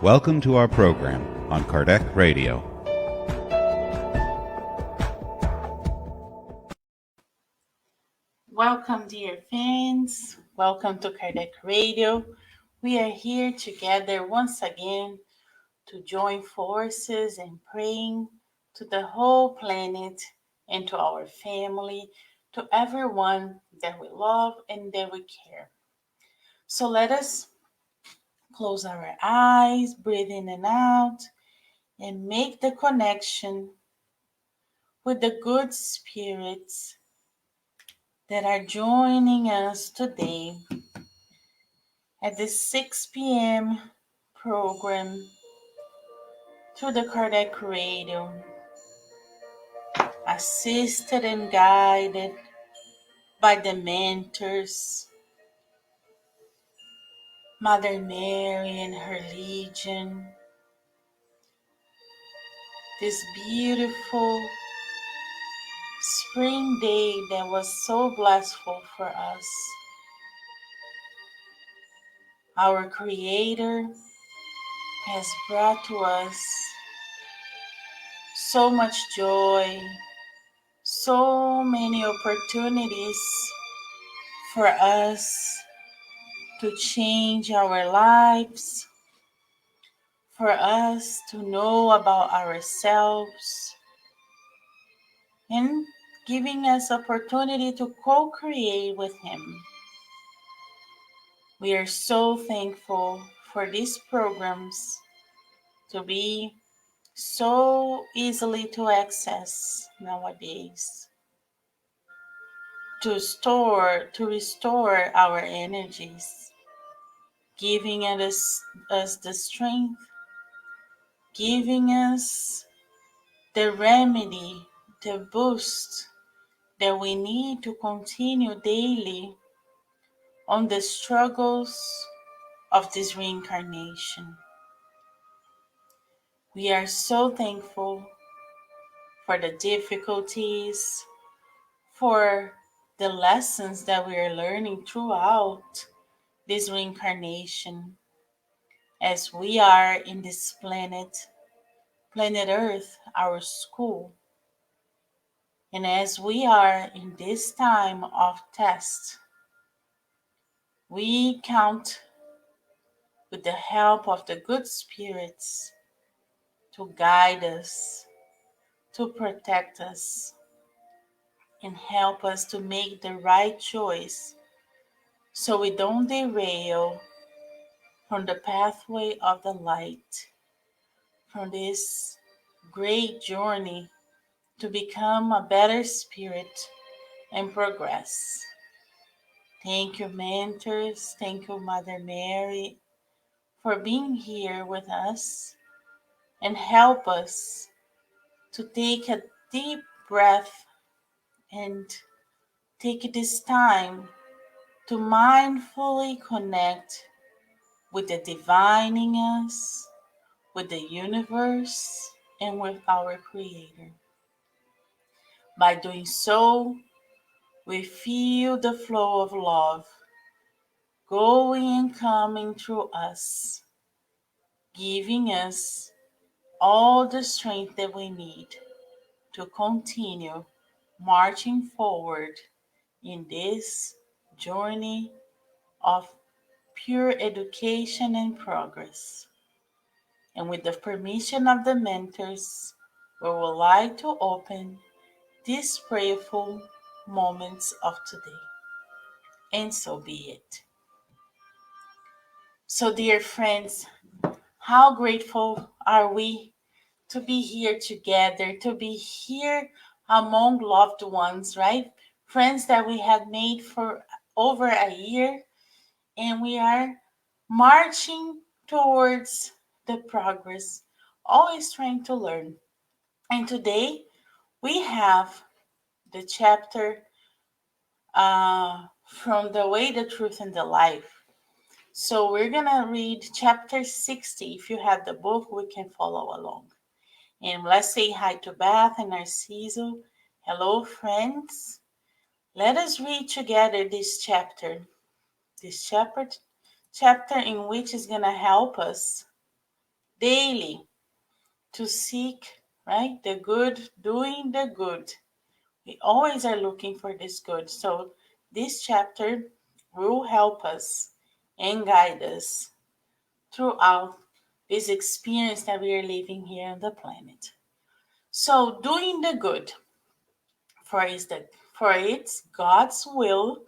Welcome to our program on Kardec Radio. Welcome, dear fans. Welcome to Kardec Radio. We are here together once again to join forces and praying to the whole planet and to our family, to everyone that we love and that we care. So let us close our eyes, breathe in and out, and make the connection with the good spirits that are joining us today at the 6 p.m. program through the Kardec Radio, assisted and guided by the mentors, Mother Mary and her legion, this beautiful spring day that was so blissful for us. Our Creator has brought to us so much joy, so many opportunities for us to change our lives, for us to know about ourselves, and giving us opportunity to co-create with Him. We are so thankful for these programs to be so easily to access nowadays, to restore our energies, giving us the strength, giving us the remedy, the boost that we need to continue daily on the struggles of this reincarnation. We are so thankful for the difficulties, for the lessons that we are learning throughout this reincarnation as we are in this planet Earth, our school. And as we are in this time of test, we count with the help of the good spirits to guide us, to protect us, and help us to make the right choice so we don't derail from the pathway of the light, from this great journey to become a better spirit and progress. Thank you, mentors. Thank you, Mother Mary, for being here with us and help us to take a deep breath and take this time to mindfully connect with the divine in us, with the universe, and with our Creator. By doing so, we feel the flow of love going and coming through us, giving us all the strength that we need to continue marching forward in this journey of pure education and progress. And with the permission of the mentors, we would like to open these prayerful moments of today. And so be it. So, dear friends, how grateful are we to be here together, to be here among loved ones, right? Friends that we had made for over a year, and we are marching towards the progress, always trying to learn. And today we have the chapter from The Way, the Truth, and the Life. So we're going to read chapter 60. If you have the book, we can follow along. And let's say hi to Beth and Narciso. Hello, friends. Let us read together this chapter in which is going to help us daily to seek, right, the good, doing the good. We always are looking for this good. So this chapter will help us and guide us throughout this experience that we are living here on the planet. So doing the good, for it's God's will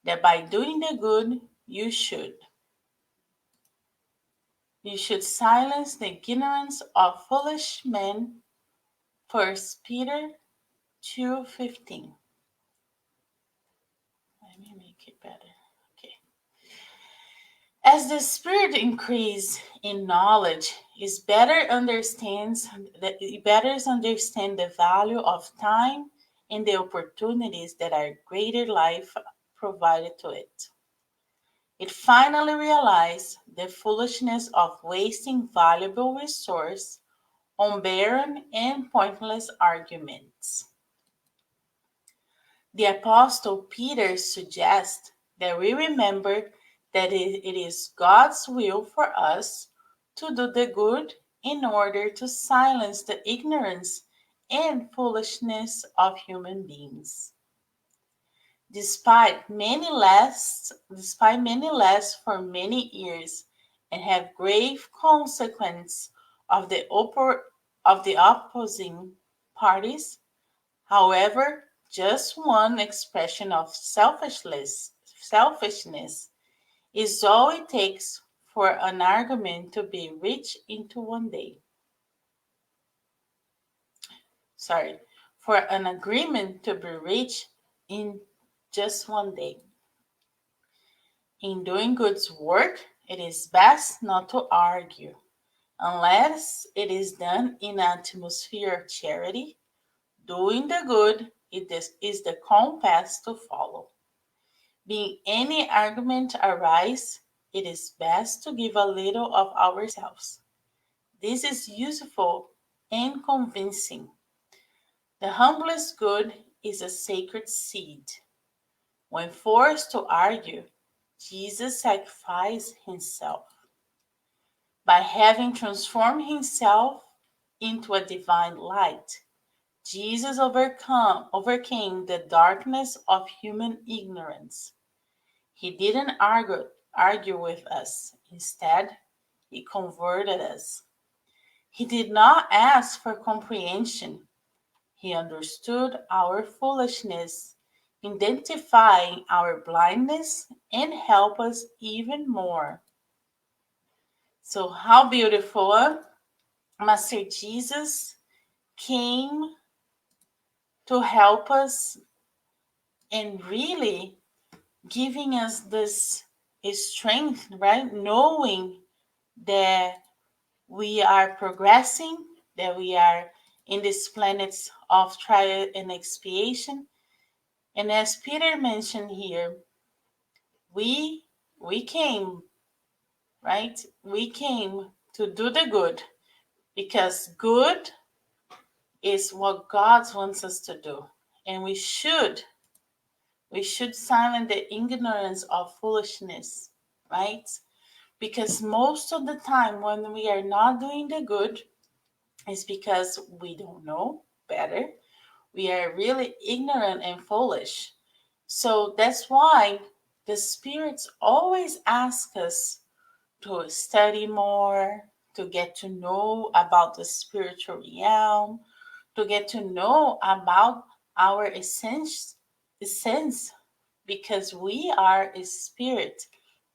that by doing the good you should silence the ignorance of foolish men. First Peter 2:15. Let me make it better. Okay. As the spirit increase in knowledge, it better understand the value of time and the opportunities that our greater life provided to it. It finally realized the foolishness of wasting valuable resource on barren and pointless arguments. The Apostle Peter suggests that we remember that it is God's will for us to do the good in order to silence the ignorance and foolishness of human beings. Despite many lasts for many years and have grave consequence of the opposing parties. However, just one expression of selfishness is all it takes for an argument to be reached into one day. For an agreement to be reached in just one day. In doing good work, it is best not to argue, unless it is done in an atmosphere of charity. Doing the good is the compass to follow. Being any argument arise, it is best to give a little of ourselves. This is useful and convincing. The humblest good is a sacred seed. When forced to argue, Jesus sacrificed himself. By having transformed himself into a divine light, Jesus overcame the darkness of human ignorance. He didn't argue with us. Instead, he converted us. He did not ask for comprehension. He understood our foolishness, identifying our blindness, and help us even more. So how beautiful, Master Jesus came to help us and really giving us this strength, right? Knowing that we are progressing, that we are in this planet of trial and expiation. And as Peter mentioned here, we came, right? We came to do the good because good is what God wants us to do. And we should silence the ignorance of foolishness, right? Because most of the time when we are not doing the good, it's because we don't know better. We are really ignorant and foolish. So that's why the spirits always ask us to study more, to get to know about the spiritual realm, to get to know about our essence, because we are a spirit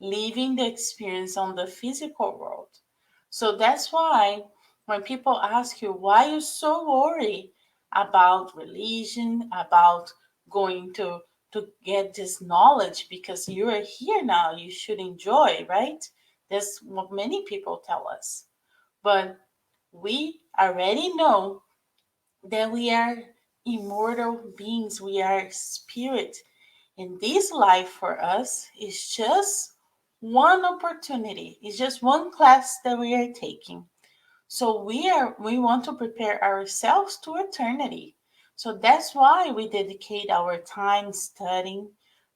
living the experience on the physical world. So that's why when people ask you why you're so worried about religion, about going to get this knowledge, because you are here now, you should enjoy, right? That's what many people tell us. But we already know that we are immortal beings, we are spirit. And this life for us is just one opportunity, it's just one class that we are taking. So we want to prepare ourselves to eternity. So that's why we dedicate our time studying,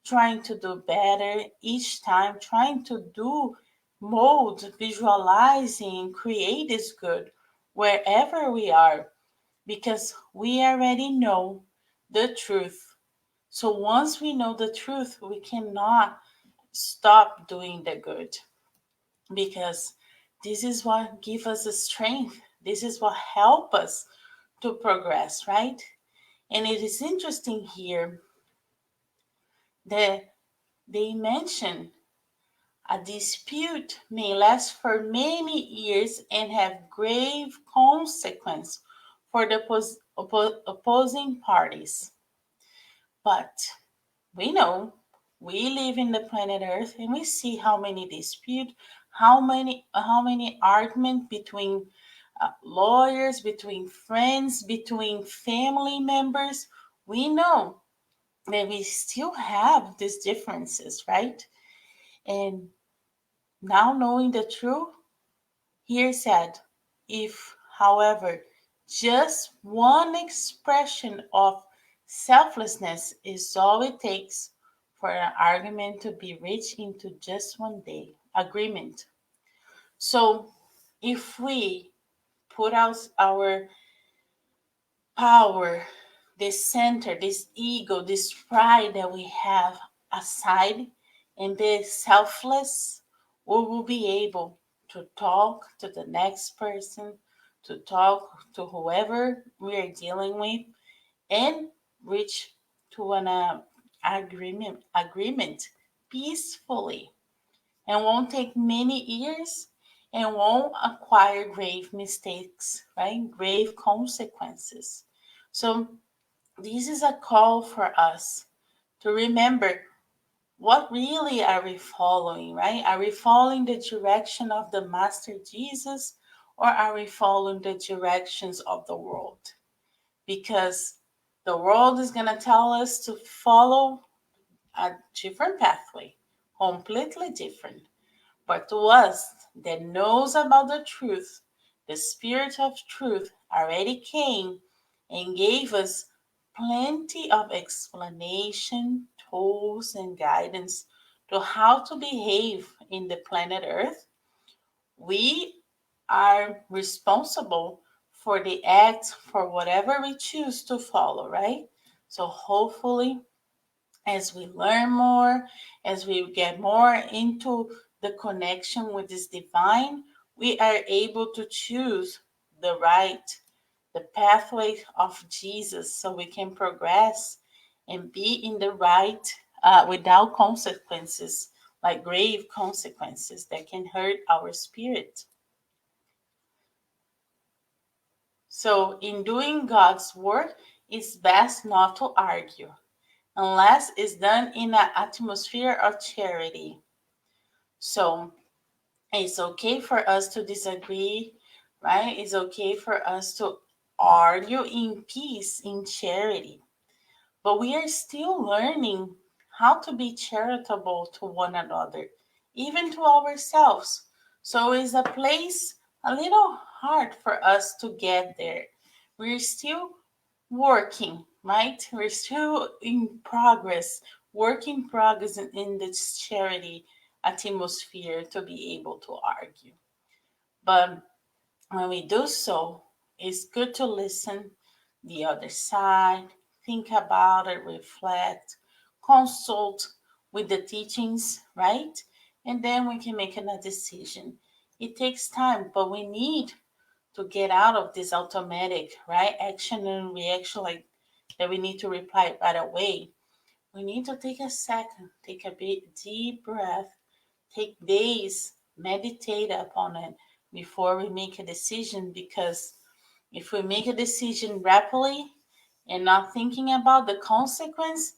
trying to do better each time, trying to do mold, visualizing, create this good wherever we are because we already know the truth. So once we know the truth, we cannot stop doing the good because this is what gives us the strength. This is what help us to progress, right? And it is interesting here that they mention a dispute may last for many years and have grave consequence for the opposing parties. But we know we live in the planet Earth and we see how many dispute, how many argument between lawyers, between friends, between family members. We know that we still have these differences, right? And now knowing the truth, here said, if, however, just one expression of selflessness is all it takes for an argument to be reached into just one day agreement. So if we put out our power, this center, this ego, this pride that we have aside and be selfless, we will be able to talk to the next person, to talk to whoever we are dealing with, and reach to an agreement peacefully and won't take many years and won't acquire grave mistakes, right? Grave consequences. So, this is a call for us to remember what really are we following, right? Are we following the direction of the Master Jesus or are we following the directions of the world? Because the world is going to tell us to follow a different pathway, completely different. But to us that knows about the truth, the Spirit of truth already came and gave us plenty of explanation, tools, and guidance to how to behave in the planet Earth. We are responsible for the act for whatever we choose to follow, right? So hopefully as we learn more, as we get more into the connection with this divine, we are able to choose the pathway of Jesus so we can progress and be in the right without consequences, like grave consequences that can hurt our spirit. So, in doing God's work, it's best not to argue unless it's done in an atmosphere of charity. So it's okay for us to disagree, right? It's okay for us to argue in peace, in charity. But we are still learning how to be charitable to one another, even to ourselves. So it's a place a little hard for us to get there. We're still working, right? We're still in progress, work in progress in this charity atmosphere to be able to argue. But when we do so, it's good to listen the other side, think about it, reflect, consult with the teachings, right? And then we can make a decision. It takes time, but we need to get out of this automatic, right? Action and reaction, like that we need to reply right away. We need to take a second, take a big deep breath, take days, meditate upon it before we make a decision. Because if we make a decision rapidly and not thinking about the consequence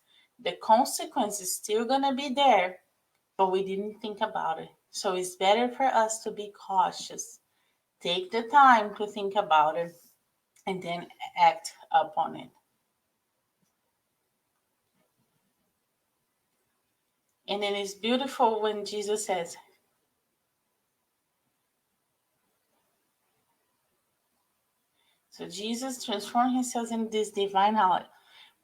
is still gonna be there, but we didn't think about it. So it's better for us to be cautious. Take the time to think about it and then act upon it. And it is beautiful when Jesus says, so Jesus transformed himself in this divine knowledge,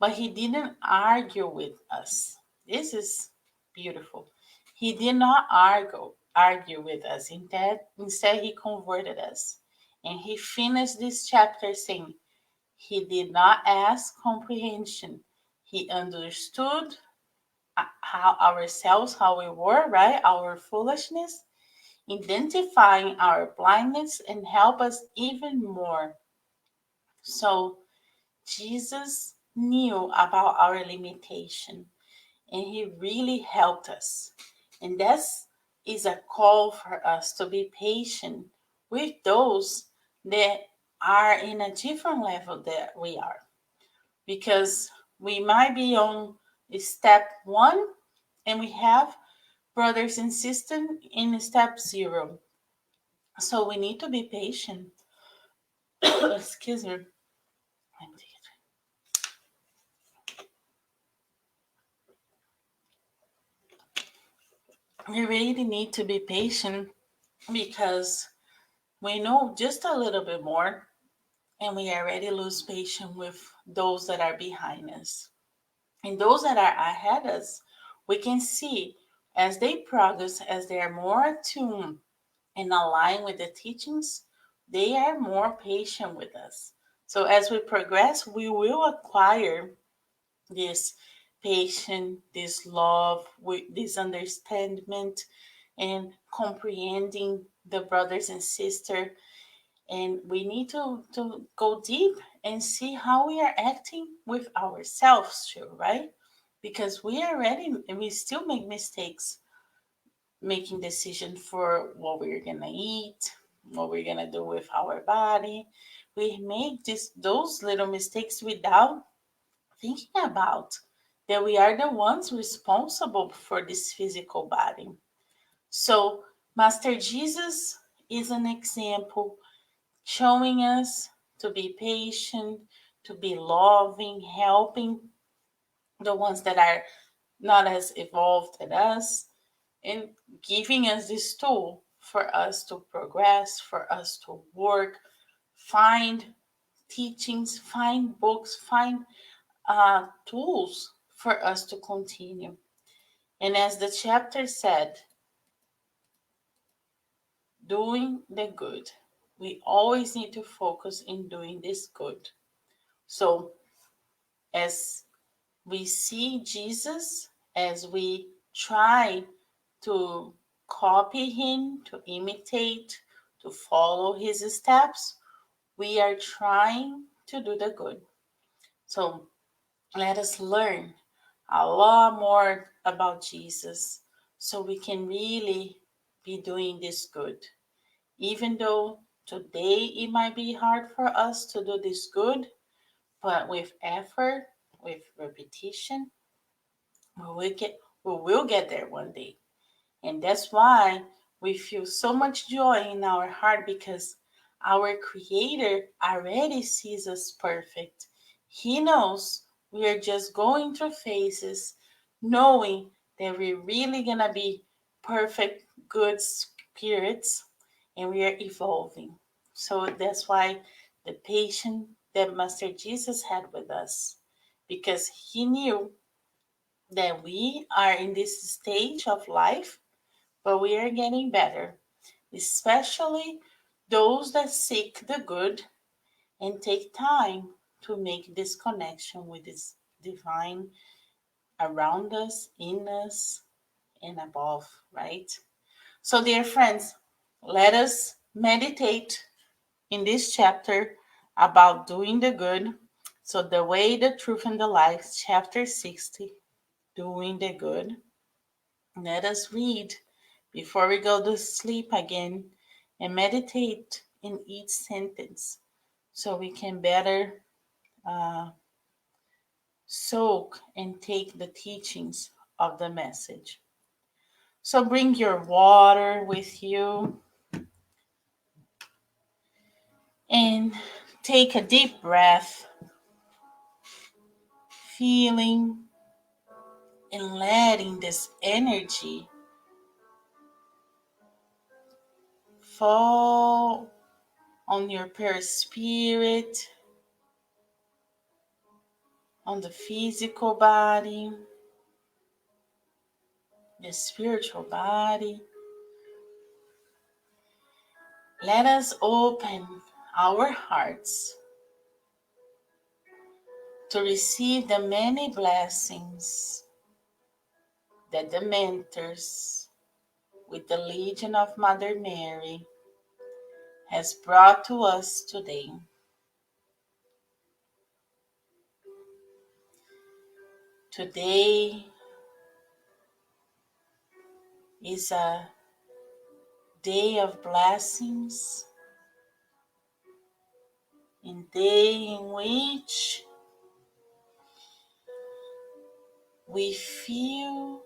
but he didn't argue with us. This is beautiful. He did not argue with us. Instead, he converted us. And he finished this chapter saying, he did not ask comprehension. He understood how ourselves, how we were, right? Our foolishness, identifying our blindness, and help us even more. So Jesus knew about our limitation, and he really helped us. And that is a call for us to be patient with those that are in a different level that we are, because we might be on step 1 and we have brothers and sisters in step 0. So we need to be patient. Excuse me. We really need to be patient because we know just a little bit more and we already lose patience with those that are behind us. And those that are ahead of us, we can see as they progress, as they are more attuned and aligned with the teachings, they are more patient with us. So as we progress, we will acquire this patience, this love, this understanding, and comprehending the brothers and sisters. And we need to go deep and see how we are acting with ourselves too, right? Because we are ready and we still make mistakes making decisions for what we're gonna eat, what we're gonna do with our body. We make those little mistakes without thinking about that we are the ones responsible for this physical body. So Master Jesus is an example showing us to be patient, to be loving, helping the ones that are not as evolved as us, and giving us this tool for us to progress, for us to work, find teachings, find books, find tools for us to continue. And as the chapter said, doing the good. We always need to focus in doing this good. So as we see Jesus, as we try to copy him, to imitate, to follow his steps, we are trying to do the good. So let us learn a lot more about Jesus so we can really be doing this good. Even though today it might be hard for us to do this good, but with effort, with repetition, we will get there one day. And that's why we feel so much joy in our heart, because our Creator already sees us perfect. He knows we are just going through phases, knowing that we're really going to be perfect, good spirits, and we are evolving. So that's why the patience that Master Jesus had with us, because he knew that we are in this stage of life, but we are getting better, especially those that seek the good and take time to make this connection with this divine around us, in us, and above, right? So, dear friends, let us meditate in this chapter about doing the good. So, the way, the truth, and the life, chapter 60, doing the good. Let us read before we go to sleep again and meditate in each sentence so we can better uh, soak and take the teachings of the message. So bring your water with you and take a deep breath, feeling and letting this energy fall on your perispirit, on the physical body, the spiritual body, Let us open our hearts to receive the many blessings that the mentors with the Legion of Mother Mary has brought to us today. Today is a day of blessings, a day in which we feel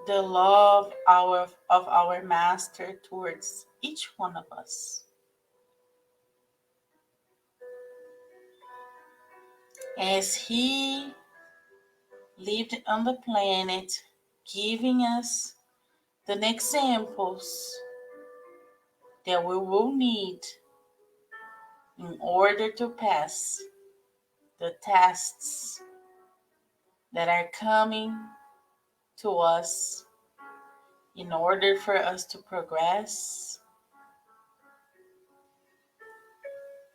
the love of our Master towards each one of us. As He lived on the planet, giving us the examples that we will need in order to pass the tests that are coming to us in order for us to progress.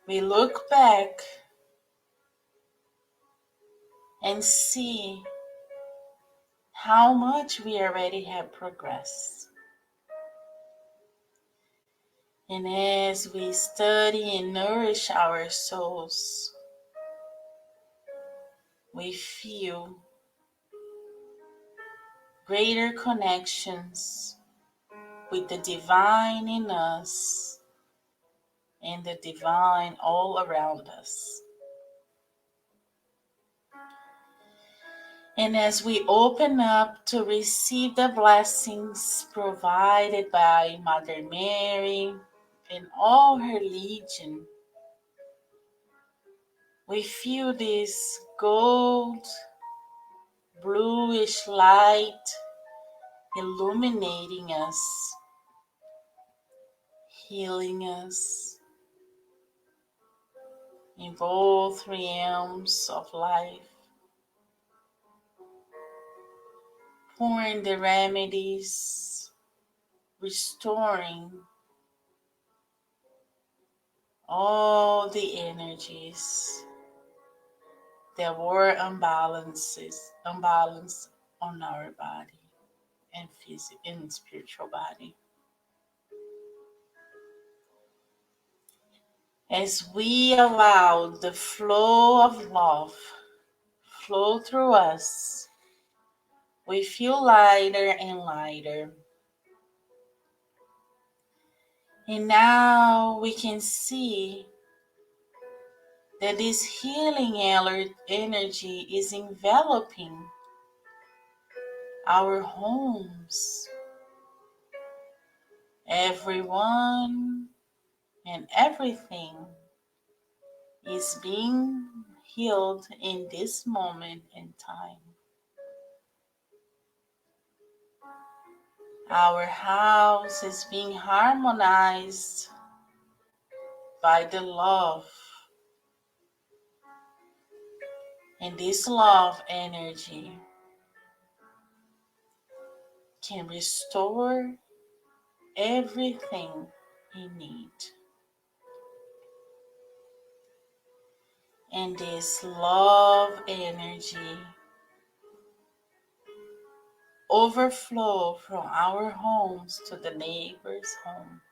We look back and see how much we already have progressed. And as we study and nourish our souls, we feel greater connections with the divine in us and the divine all around us. And as we open up to receive the blessings provided by Mother Mary and all her legion, we feel this gold, bluish light illuminating us, healing us in both realms of life, pouring the remedies, restoring all the energies that were unbalanced on our body and physical and spiritual body. As we allow the flow of love flow through us, we feel lighter and lighter. And now we can see that this healing energy is enveloping our homes. Everyone and everything is being healed in this moment in time. Our house is being harmonized by the love. And this love energy can restore everything we need. And this love energy overflow from our homes to the neighbor's home.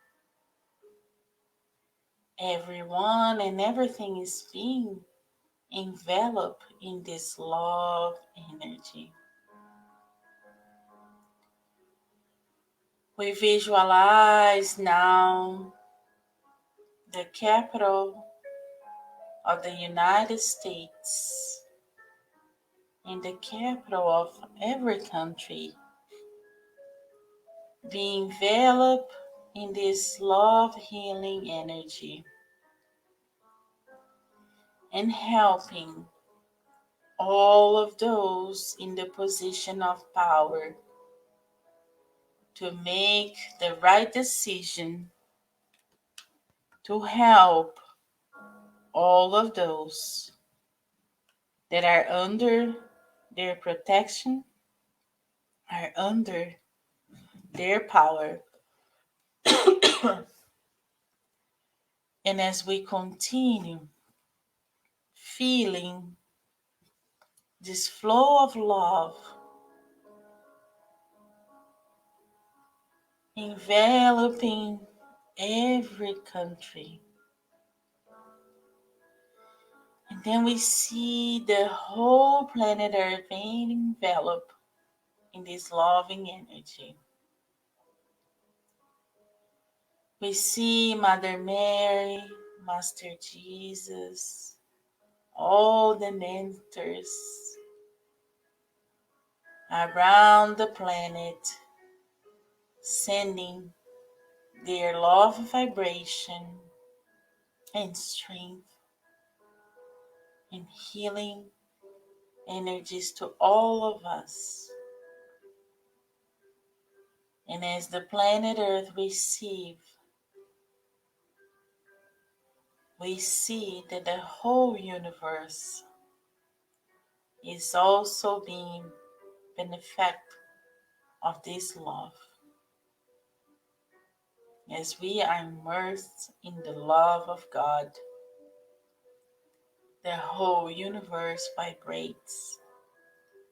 Everyone and everything is being enveloped in this love energy. We visualize now the capital of the United States and the capital of every country being enveloped in this love healing energy and helping all of those in the position of power to make the right decision to help all of those that are under their protection, are under their power, And as we continue feeling this flow of love enveloping every country, and then we see the whole planet Earth being enveloped in this loving energy. We see Mother Mary, Master Jesus, all the mentors around the planet sending their love vibration and strength and healing energies to all of us. And as the planet Earth receive, we see that the whole universe is also being benefactor of this love. As we are immersed in the love of God, the whole universe vibrates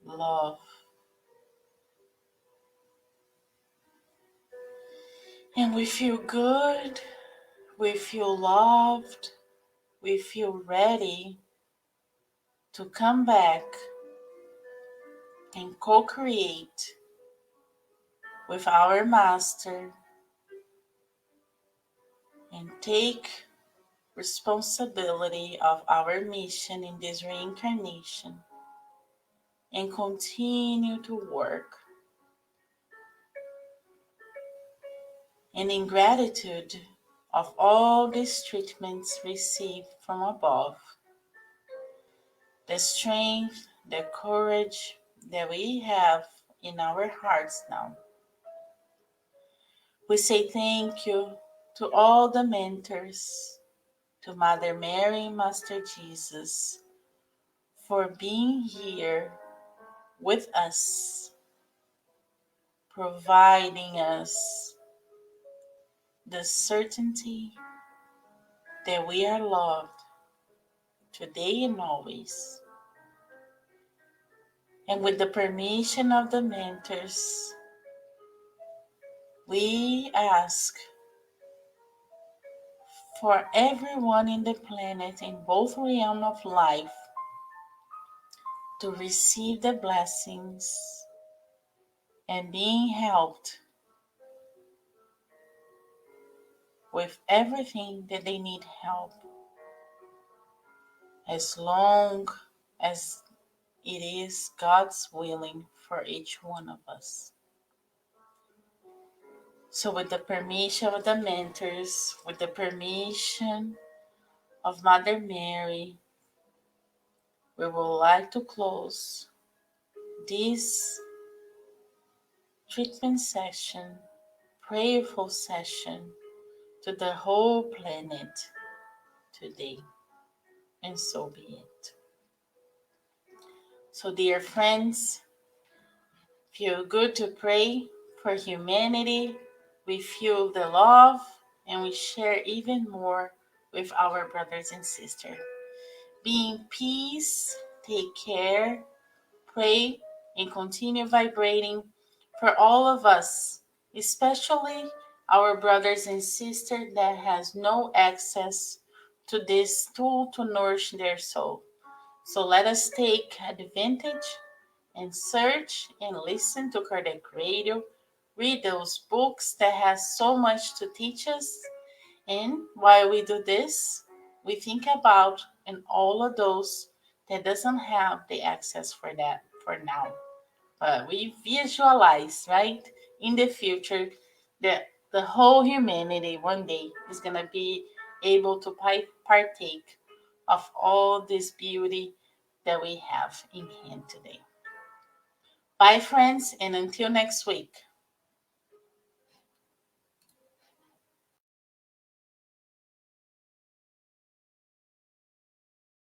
love. And we feel good, we feel loved, we feel ready to come back and co-create with our Master and take responsibility of our mission in this reincarnation and continue to work. And in gratitude of all these treatments received from above, the strength, the courage that we have in our hearts now, we say thank you to all the mentors, to Mother Mary, Master Jesus, for being here with us, providing us the certainty that we are loved today and always. And with the permission of the mentors, we ask for everyone in the planet in both realms of life to receive the blessings and being helped with everything that they need help, as long as it is God's willing for each one of us. So with the permission of the mentors, with the permission of Mother Mary, we would like to close this treatment session, prayerful session to the whole planet today. And so be it. So dear friends, feel good to pray for humanity. We feel the love and we share even more with our brothers and sisters. Be in peace, take care, pray, and continue vibrating for all of us, especially our brothers and sisters that has no access to this tool to nourish their soul. So let us take advantage and search and listen to Kardec Radio, read those books that has so much to teach us. And while we do this, we think about and all of those that doesn't have the access for that for now. But we visualize, right, in the future that the whole humanity one day is going to be able to partake of all this beauty that we have in hand today. Bye, friends, and until next week.